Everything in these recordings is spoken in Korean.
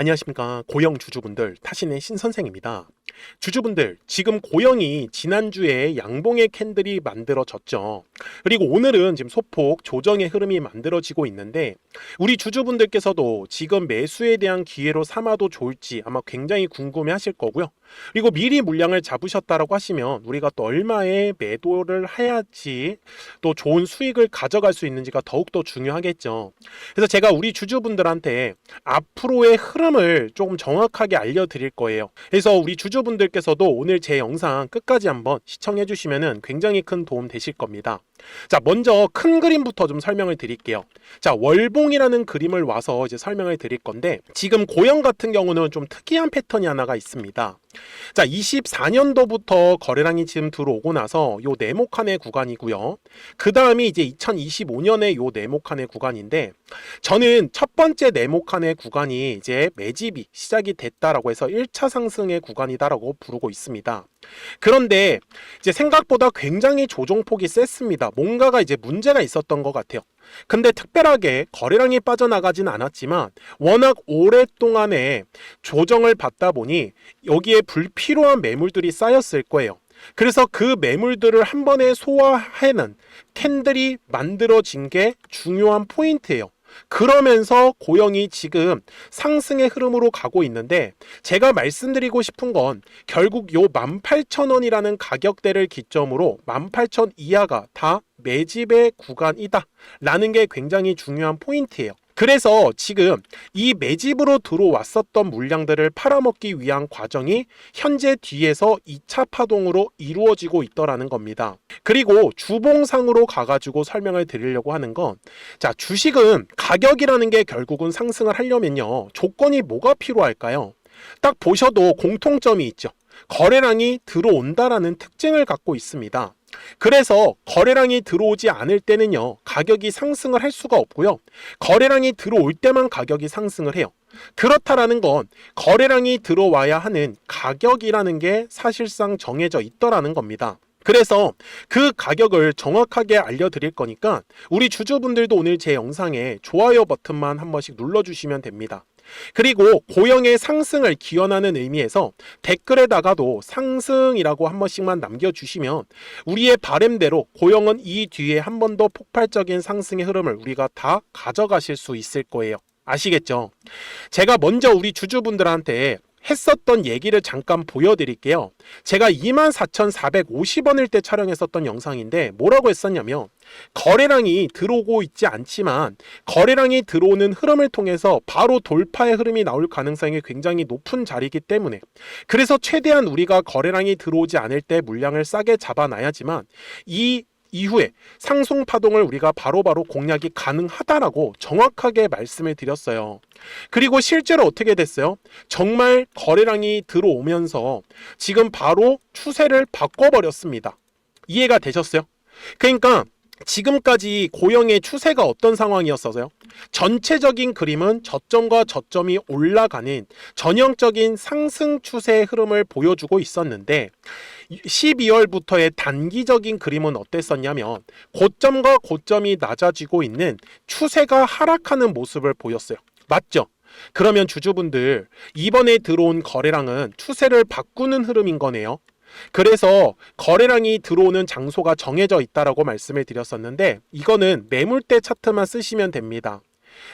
안녕하십니까. 고영 주주분들, 타신의 신선생입니다. 주주분들, 지금 고영이 지난주에 양봉의 캔들이 만들어졌죠. 그리고 오늘은 지금 소폭 조정의 흐름이 만들어지고 있는데, 우리 주주분들께서도 지금 매수에 대한 기회로 삼아도 좋을지 아마 굉장히 궁금해 하실 거고요. 그리고 미리 물량을 잡으셨다라고 하시면 우리가 또 얼마에 매도를 해야지 또 좋은 수익을 가져갈 수 있는지가 더욱더 중요하겠죠. 그래서 제가 우리 주주분들한테 앞으로의 흐름을 조금 정확하게 알려드릴 거예요. 그래서 우리 주주분들께서도 오늘 제 영상 끝까지 한번 시청해 주시면 굉장히 큰 도움 되실 겁니다. 자, 먼저 큰 그림부터 좀 설명을 드릴게요. 자, 월봉이라는 그림을 와서 이제 설명을 드릴 건데, 지금 고영 같은 경우는 좀 특이한 패턴이 하나가 있습니다. 자, 24년도부터 거래량이 지금 들어오고 나서 요 네모칸의 구간이고요. 그 다음이 이제 2025년에 요 네모칸의 구간인데, 저는 첫 번째 네모칸의 구간이 이제 매집이 시작이 됐다라고 해서 1차 상승의 구간이다라고 부르고 있습니다. 그런데 이제 생각보다 굉장히 조정폭이 셌습니다. 뭔가가 이제 문제가 있었던 것 같아요. 근데 특별하게 거래량이 빠져나가진 않았지만 워낙 오랫동안에 조정을 받다 보니 여기에 불필요한 매물들이 쌓였을 거예요. 그래서 그 매물들을 한 번에 소화해낸 캔들이 만들어진 게 중요한 포인트예요. 그러면서 고영이 지금 상승의 흐름으로 가고 있는데, 제가 말씀드리고 싶은 건 결국 요 18,000원이라는 가격대를 기점으로 18,000 이하가 다 매집의 구간이다 라는 게 굉장히 중요한 포인트예요. 그래서 지금 이 매집으로 들어왔었던 물량들을 팔아먹기 위한 과정이 현재 뒤에서 2차 파동으로 이루어지고 있더라는 겁니다. 그리고 주봉상으로 가가지고 설명을 드리려고 하는 건, 자, 주식은 가격이라는 게 결국은 상승을 하려면요, 조건이 뭐가 필요할까요? 딱 보셔도 공통점이 있죠. 거래량이 들어온다라는 특징을 갖고 있습니다. 그래서 거래량이 들어오지 않을 때는요, 가격이 상승을 할 수가 없고요. 거래량이 들어올 때만 가격이 상승을 해요. 그렇다라는 건 거래량이 들어와야 하는 가격이라는 게 사실상 정해져 있더라는 겁니다. 그래서 그 가격을 정확하게 알려드릴 거니까 우리 주주분들도 오늘 제 영상에 좋아요 버튼만 한 번씩 눌러주시면 됩니다. 그리고 고영의 상승을 기원하는 의미에서 댓글에다가도 상승이라고 한 번씩만 남겨주시면 우리의 바램대로 고영은 이 뒤에 한 번 더 폭발적인 상승의 흐름을 우리가 다 가져가실 수 있을 거예요. 아시겠죠? 제가 먼저 우리 주주분들한테 했었던 얘기를 잠깐 보여드릴게요. 제가 24,450원일 때 촬영했었던 영상인데 뭐라고 했었냐면, 거래량이 들어오고 있지 않지만 거래량이 들어오는 흐름을 통해서 바로 돌파의 흐름이 나올 가능성이 굉장히 높은 자리이기 때문에, 그래서 최대한 우리가 거래량이 들어오지 않을 때 물량을 싸게 잡아놔야지만 이 이후에 상승 파동을 우리가 바로바로 공략이 가능하다라고 정확하게 말씀을 드렸어요. 그리고 실제로 어떻게 됐어요? 정말 거래량이 들어오면서 지금 바로 추세를 바꿔버렸습니다. 이해가 되셨어요? 그러니까 지금까지 고영의 추세가 어떤 상황이었어요? 전체적인 그림은 저점과 저점이 올라가는 전형적인 상승 추세의 흐름을 보여주고 있었는데, 12월부터의 단기적인 그림은 어땠었냐면 고점과 고점이 낮아지고 있는 추세가 하락하는 모습을 보였어요. 맞죠? 그러면 주주분들, 이번에 들어온 거래량은 추세를 바꾸는 흐름인 거네요. 그래서 거래량이 들어오는 장소가 정해져 있다라고 말씀을 드렸었는데, 이거는 매물대 차트만 쓰시면 됩니다.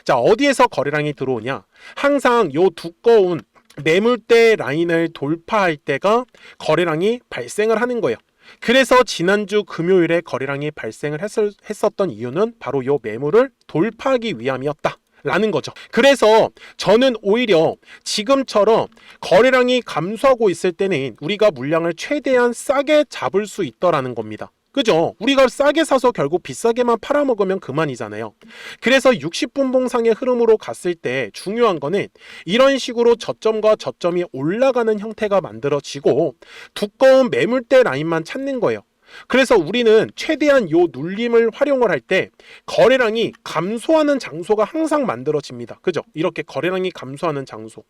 자, 어디에서 거래량이 들어오냐? 항상 요 두꺼운 매물대 라인을 돌파할 때가 거래량이 발생을 하는 거예요. 그래서 지난주 금요일에 거래량이 발생을 했었던 이유는 바로 요 매물을 돌파하기 위함이었다 라는 거죠. 그래서 저는 오히려 지금처럼 거래량이 감소하고 있을 때는 우리가 물량을 최대한 싸게 잡을 수 있더라는 겁니다. 그죠? 우리가 싸게 사서 결국 비싸게만 팔아먹으면 그만이잖아요. 그래서 60분봉상의 흐름으로 갔을 때 중요한 거는 이런 식으로 저점과 저점이 올라가는 형태가 만들어지고 두꺼운 매물대 라인만 찾는 거예요. 그래서 우리는 최대한 요 눌림을 활용을 할 때 거래량이 감소하는 장소가 항상 만들어집니다. 그죠? 이렇게 거래량이 감소하는 장소,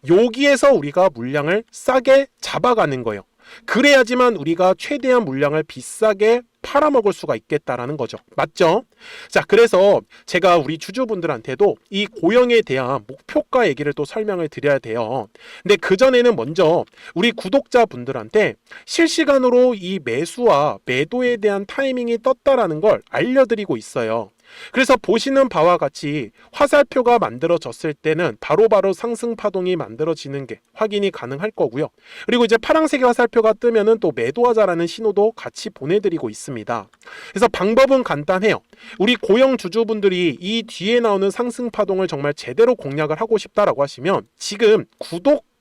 여기에서 우리가 물량을 싸게 잡아가는 거예요. 그래야지만 우리가 최대한 물량을 비싸게 팔아먹을 수가 있겠다라는 거죠. 맞죠? 자, 그래서 제가 우리 주주분들한테도 이 고영에 대한 목표가 얘기를 또 설명을 드려야 돼요. 근데 그전에는 먼저 우리 구독자분들한테 실시간으로 이 매수와 매도에 대한 타이밍이 떴다라는 걸 알려드리고 있어요. 그래서 보시는 바와 같이 화살표가 만들어졌을 때는 바로바로 상승 파동이 만들어지는 게 확인이 가능할 거고요. 그리고 이제 파란색의 화살표가 뜨면은 또 매도하자라는 신호도 같이 보내드리고 있습니다. 그래서 방법은 간단해요. 우리 고영 주주분들이 이 뒤에 나오는 상승 파동을 정말 제대로 공략을 하고 싶다라고 하시면 지금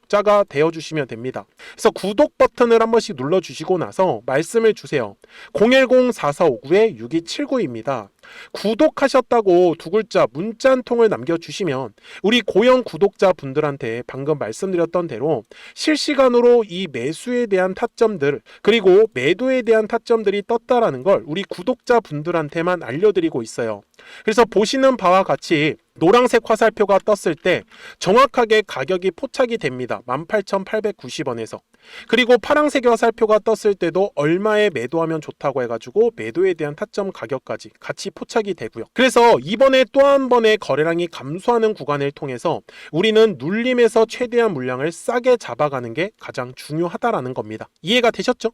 자가 되어주시면 됩니다. 그래서 구독 버튼을 한 번씩 눌러주시고 나서 말씀을 주세요. 010-4459-6279입니다. 구독하셨다고 두 글자 문자 한 통을 남겨주시면 우리 고영 구독자분들한테 방금 말씀드렸던 대로 실시간으로 이 매수에 대한 타점들 그리고 매도에 대한 타점들이 떴다라는 걸 우리 구독자분들한테만 알려드리고 있어요. 그래서 보시는 바와 같이 노란색 화살표가 떴을 때 정확하게 가격이 포착이 됩니다. 18,890원에서. 그리고 파란색의 화살표가 떴을 때도 얼마에 매도하면 좋다고 해가지고 매도에 대한 타점 가격까지 같이 포착이 되고요. 그래서 이번에 또 한 번의 거래량이 감소하는 구간을 통해서 우리는 눌림에서 최대한 물량을 싸게 잡아가는 게 가장 중요하다라는 겁니다. 이해가 되셨죠?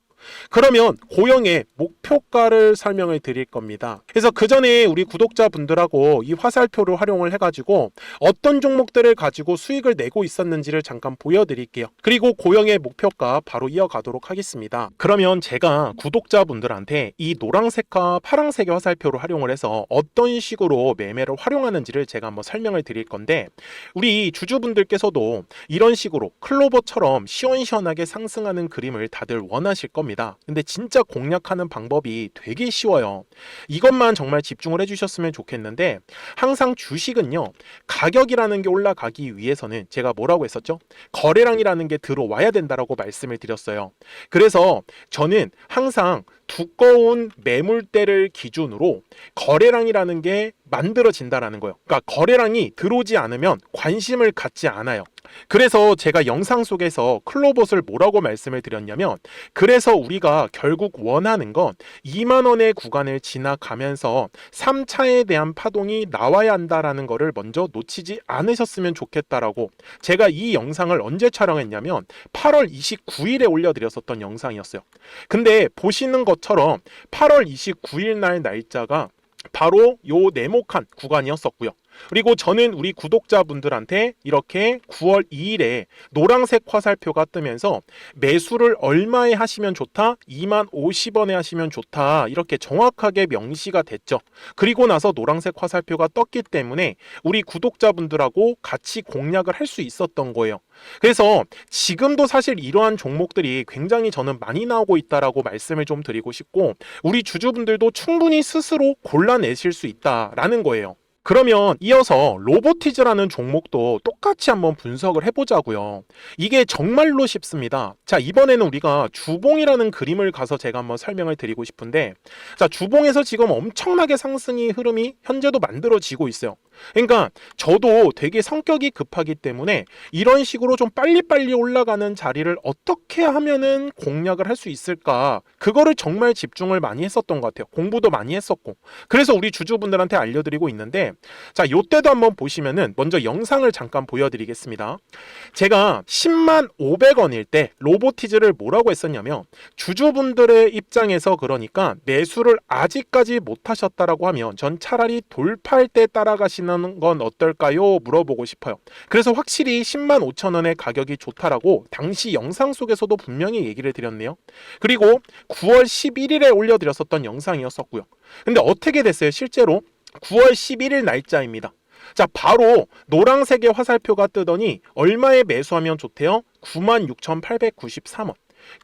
그러면 고영의 목표가를 설명을 드릴 겁니다. 그래서 그 전에 우리 구독자분들하고 이 화살표를 활용을 해가지고 어떤 종목들을 가지고 수익을 내고 있었는지를 잠깐 보여드릴게요. 그리고 고영의 목표가 바로 이어가도록 하겠습니다. 그러면 제가 구독자분들한테 이 노란색과 파란색의 화살표를 활용을 해서 어떤 식으로 매매를 활용하는지를 제가 한번 설명을 드릴 건데 우리 주주분들께서도 이런 식으로 클로버처럼 시원시원하게 상승하는 그림을 다들 원하실 겁니다. 근데 진짜 공략하는 방법이 되게 쉬워요. 이것만 정말 집중을 해주셨으면 좋겠는데 항상 주식은요 가격이라는 게 올라가기 위해서는 제가 뭐라고 했었죠? 거래량이라는 게 들어와야 된다라고 말씀을 드렸어요. 그래서 저는 항상 두꺼운 매물대를 기준으로 거래량이라는 게 만들어진다라는 거예요. 그러니까 거래량이 들어오지 않으면 관심을 갖지 않아요. 그래서 제가 영상 속에서 클로봇을 뭐라고 말씀을 드렸냐면 그래서 우리가 결국 원하는 건 2만 원의 구간을 지나가면서 3차에 대한 파동이 나와야 한다라는 거를 먼저 놓치지 않으셨으면 좋겠다라고 제가 이 영상을 언제 촬영했냐면 8월 29일에 올려드렸었던 영상이었어요. 근데 보시는 것처럼 8월 29일 날 날짜가 바로 요 네모칸 구간이었었고요. 그리고 저는 우리 구독자분들한테 이렇게 9월 2일에 노란색 화살표가 뜨면서 매수를 얼마에 하시면 좋다? 2만 50원에 하시면 좋다. 이렇게 정확하게 명시가 됐죠. 그리고 나서 노란색 화살표가 떴기 때문에 우리 구독자분들하고 같이 공략을 할 수 있었던 거예요. 그래서 지금도 사실 이러한 종목들이 굉장히 저는 많이 나오고 있다라고 말씀을 좀 드리고 싶고 우리 주주분들도 충분히 스스로 골라내실 수 있다라는 거예요. 그러면 이어서 로보티즈라는 종목도 똑같이 한번 분석을 해보자고요. 이게 정말로 쉽습니다. 자, 이번에는 우리가 주봉이라는 그림을 가서 제가 한번 설명을 드리고 싶은데 자, 주봉에서 지금 엄청나게 상승이 흐름이 현재도 만들어지고 있어요. 그러니까 저도 되게 성격이 급하기 때문에 이런 식으로 좀 빨리빨리 올라가는 자리를 어떻게 하면은 공략을 할 수 있을까 그거를 정말 집중을 많이 했었던 것 같아요. 공부도 많이 했었고 그래서 우리 주주분들한테 알려드리고 있는데 자, 요때도 한번 보시면은 먼저 영상을 잠깐 보여드리겠습니다. 제가 10만 500원일 때 로보티즈를 뭐라고 했었냐면 주주분들의 입장에서 그러니까 매수를 아직까지 못하셨다라고 하면 전 차라리 돌파할 때 따라가시는 건 어떨까요? 물어보고 싶어요. 그래서 확실히 10만 5천 원의 가격이 좋다라고 당시 영상 속에서도 분명히 얘기를 드렸네요. 그리고 9월 11일에 올려드렸었던 영상이었었고요. 근데 어떻게 됐어요? 실제로 9월 11일 날짜입니다. 자, 바로 노란색의 화살표가 뜨더니 얼마에 매수하면 좋대요? 96,893원.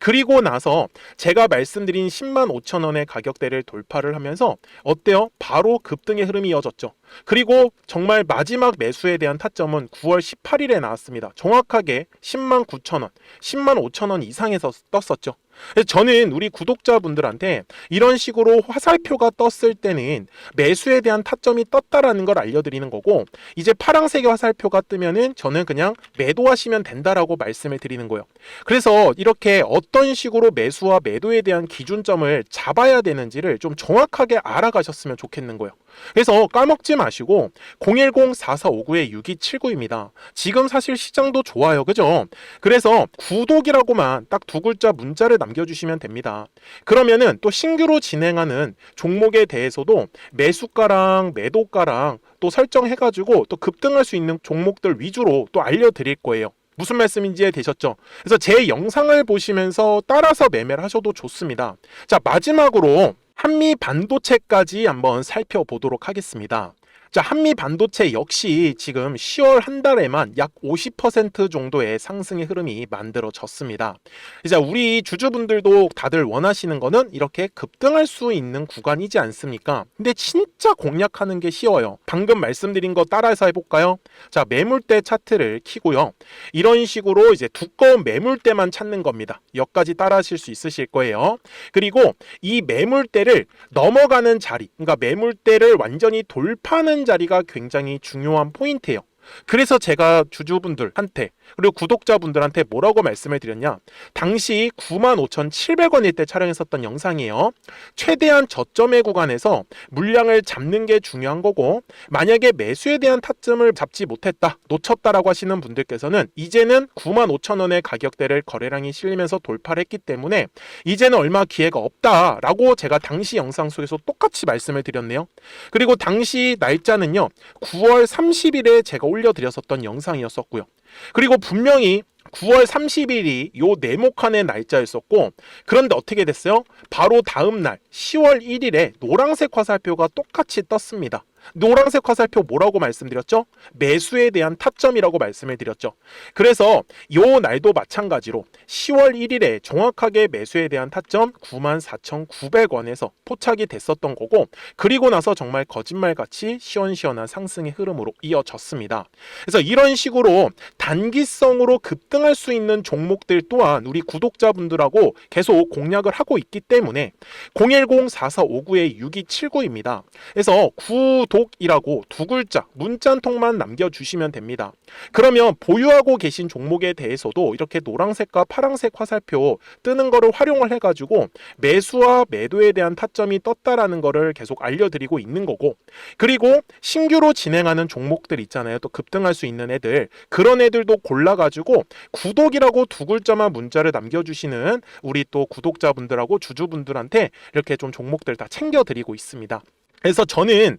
그리고 나서 제가 말씀드린 10만 5천 원의 가격대를 돌파를 하면서 어때요? 바로 급등의 흐름이 이어졌죠. 그리고 정말 마지막 매수에 대한 타점은 9월 18일에 나왔습니다. 정확하게 10만 9천 원, 10만 5천 원 이상에서 떴었죠. 그래서 저는 우리 구독자분들한테 이런 식으로 화살표가 떴을 때는 매수에 대한 타점이 떴다라는 걸 알려드리는 거고, 이제 파란색의 화살표가 뜨면은 저는 그냥 매도하시면 된다라고 말씀을 드리는 거예요. 그래서 이렇게 어떤 식으로 매수와 매도에 대한 기준점을 잡아야 되는지를 좀 정확하게 알아가셨으면 좋겠는 거예요. 그래서 까먹지 마시고 010-4459-6279입니다. 지금 사실 시장도 좋아요, 그죠? 그래서 구독이라고만 딱 두 글자 문자를 남겨주시면 됩니다. 그러면은 또 신규로 진행하는 종목에 대해서도 매수가랑 매도가랑 또 설정해가지고 또 급등할 수 있는 종목들 위주로 또 알려드릴 거예요. 무슨 말씀인지 이해되셨죠? 그래서 제 영상을 보시면서 따라서 매매를 하셔도 좋습니다. 자, 마지막으로 한미 반도체까지 한번 살펴보도록 하겠습니다. 자, 한미 반도체 역시 지금 10월 한 달에만 약 50% 정도의 상승의 흐름이 만들어졌습니다. 이제 우리 주주분들도 다들 원하시는 거는 이렇게 급등할 수 있는 구간이지 않습니까? 근데 진짜 공략하는 게 쉬워요. 방금 말씀드린 거 따라서 해볼까요? 자, 매물대 차트를 켜고요. 이런 식으로 이제 두꺼운 매물대만 찾는 겁니다. 여기까지 따라 하실 수 있으실 거예요. 그리고 이 매물대를 넘어가는 자리, 그러니까 매물대를 완전히 돌파하는 자리가 굉장히 중요한 포인트예요. 그래서 제가 주주분들한테 그리고 구독자분들한테 뭐라고 말씀을 드렸냐, 당시 95,700원일 때 촬영했었던 영상이에요. 최대한 저점의 구간에서 물량을 잡는 게 중요한 거고, 만약에 매수에 대한 타점을 잡지 못했다, 놓쳤다라고 하시는 분들께서는 이제는 95,000원의 가격대를 거래량이 실리면서 돌파를 했기 때문에 이제는 얼마 기회가 없다라고 제가 당시 영상 속에서 똑같이 말씀을 드렸네요. 그리고 당시 날짜는요, 9월 30일에 제가 올려드렸었던 영상이었었고요. 그리고 분명히 9월 30일이 요 네모칸의 날짜였었고, 그런데 어떻게 됐어요? 바로 다음 날 10월 1일에 노란색 화살표가 똑같이 떴습니다. 노란색 화살표 뭐라고 말씀드렸죠? 매수에 대한 타점이라고 말씀을 드렸죠. 그래서 요 날도 마찬가지로 10월 1일에 정확하게 매수에 대한 타점 94,900원에서 포착이 됐었던 거고, 그리고 나서 정말 거짓말같이 시원시원한 상승의 흐름으로 이어졌습니다. 그래서 이런 식으로 단기성으로 급등할 수 있는 종목들 또한 우리 구독자분들하고 계속 공략을 하고 있기 때문에 010-4459-6279입니다. 그래서 구독이라고 두 글자 문자 한 통만 남겨주시면 됩니다. 그러면 보유하고 계신 종목에 대해서도 이렇게 노란색과 파란색 화살표 뜨는 거를 활용을 해가지고 매수와 매도에 대한 타점이 떴다라는 거를 계속 알려드리고 있는 거고, 그리고 신규로 진행하는 종목들 있잖아요. 또 급등할 수 있는 애들, 그런 애들도 골라가지고 구독이라고 두 글자만 문자를 남겨주시는 우리 또 구독자분들하고 주주분들한테 이렇게 좀 종목들 다 챙겨드리고 있습니다. 그래서 저는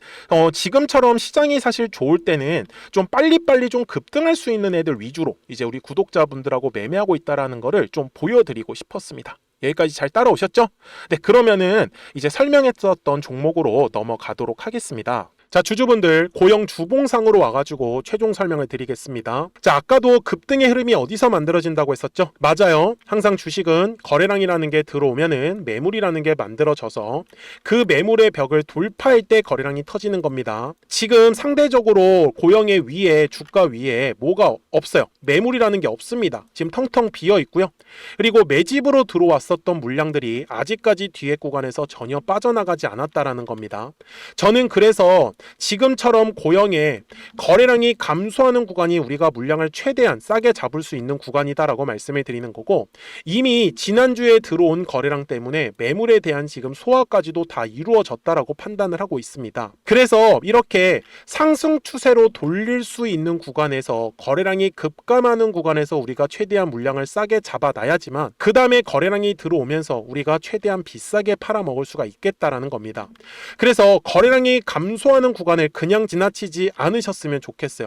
지금처럼 시장이 사실 좋을 때는 좀 빨리빨리 좀 급등할 수 있는 애들 위주로 이제 우리 구독자분들하고 매매하고 있다라는 거를 좀 보여드리고 싶었습니다. 여기까지 잘 따라오셨죠? 네, 그러면은 이제 설명했었던 종목으로 넘어가도록 하겠습니다. 자, 주주분들 고영 주봉상으로 와가지고 최종 설명을 드리겠습니다. 자, 아까도 급등의 흐름이 어디서 만들어진다고 했었죠? 맞아요. 항상 주식은 거래량이라는 게 들어오면은 매물이라는 게 만들어져서 그 매물의 벽을 돌파할 때 거래량이 터지는 겁니다. 지금 상대적으로 고영의 위에, 주가 위에 뭐가 없어요. 매물이라는 게 없습니다. 지금 텅텅 비어 있고요. 그리고 매집으로 들어왔었던 물량들이 아직까지 뒤에 구간에서 전혀 빠져나가지 않았다라는 겁니다. 저는 그래서 지금처럼 고영의 거래량이 감소하는 구간이 우리가 물량을 최대한 싸게 잡을 수 있는 구간이다라고 말씀을 드리는 거고, 이미 지난주에 들어온 거래량 때문에 매물에 대한 지금 소화까지도 다 이루어졌다라고 판단을 하고 있습니다. 그래서 이렇게 상승 추세로 돌릴 수 있는 구간에서, 거래량이 급감하는 구간에서 우리가 최대한 물량을 싸게 잡아놔야지만 그 다음에 거래량이 들어오면서 우리가 최대한 비싸게 팔아먹을 수가 있겠다라는 겁니다. 그래서 거래량이 감소하는 구간을 그냥 지나치지 않으셨으면 좋겠어요.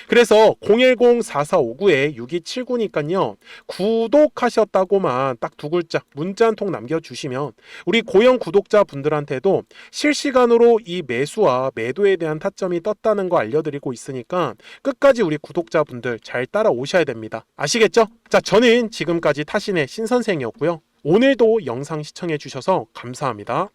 그래서 010-4459-6279니까요 구독하셨다고만 딱 두 글자 문자 한 통 남겨주시면 우리 고영 구독자분들한테도 실시간으로 이 매수와 매도에 대한 타점이 떴다는 거 알려드리고 있으니까 끝까지 우리 구독자분들 잘 따라오셔야 됩니다. 아시겠죠? 자, 저는 지금까지 타신의 신선생이었고요. 오늘도 영상 시청해 주셔서 감사합니다.